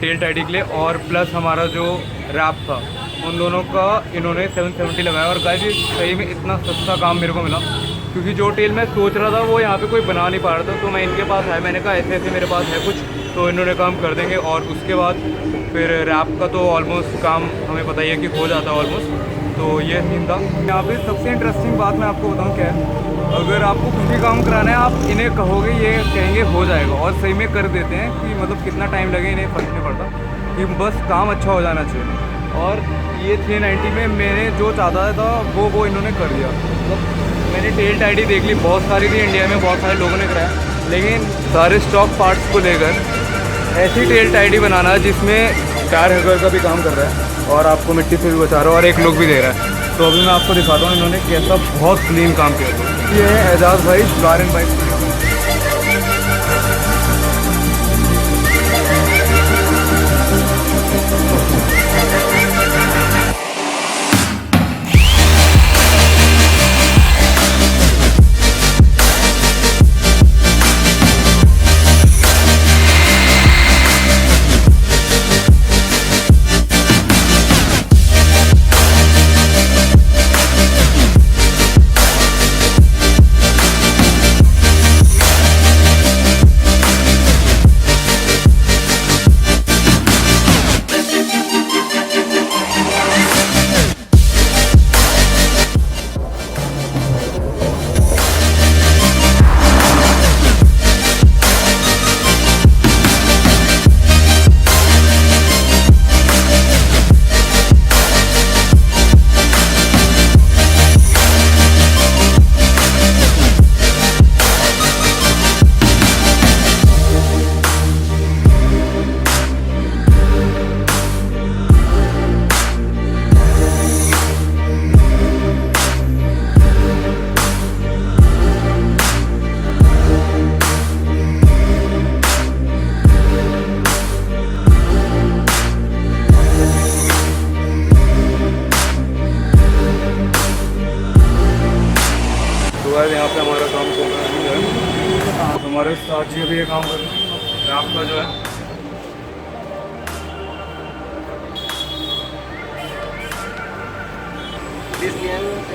Tell tidy के लिए और प्लस हमारा जो रैप था, उन दोनों का इन्होंने 770 लगाया। और गाइस सही में इतना सस्ता काम मेरे को मिला, क्योंकि जो टेल मैं सोच रहा था वो यहाँ पे कोई बना नहीं पा रहा था। तो मैं इनके पास आया, मैंने कहा ऐसे ऐसे मेरे पास है कुछ, तो इन्होंने काम कर देंगे। और उसके बाद फिर रैप का तो ऑलमोस्ट काम हमें पता ही है कि हो जाता है ऑलमोस्ट। तो ये सीन था यहाँ पे। सबसे इंटरेस्टिंग बात मैं आपको बताऊँ क्या है, अगर आपको कुछ भी काम कराना है आप इन्हें कहोगे, ये कहेंगे हो जाएगा, और सही में कर देते हैं। कि मतलब कितना टाइम लगे इन्हें फ़र्क नहीं पड़ता, कि बस काम अच्छा हो जाना चाहिए। और ये 390 में मैंने जो चाहता था वो इन्होंने कर दिया। मतलब मैंने टेल टाइडी देख ली, बहुत सारी थी इंडिया में, बहुत सारे लोगों ने कराया, लेकिन सारे स्टॉक पार्ट्स को लेकर ऐसी टेल टाइडी बनाना जिसमें टायर हैगर का भी काम कर रहा है और आपको मिट्टी से भी बचा रहा है और एक लुक भी दे रहा है। तो अभी मैं आपको दिखाता हूँ इन्होंने कैसा बहुत क्लीन काम किया था। ये है एजाज भाई, कार एंड बाइक। यहाँ पे हमारा काम चल रहा है जो है, हमारे साथ जी भी ये काम कर रहे हैं। आपका जो है This man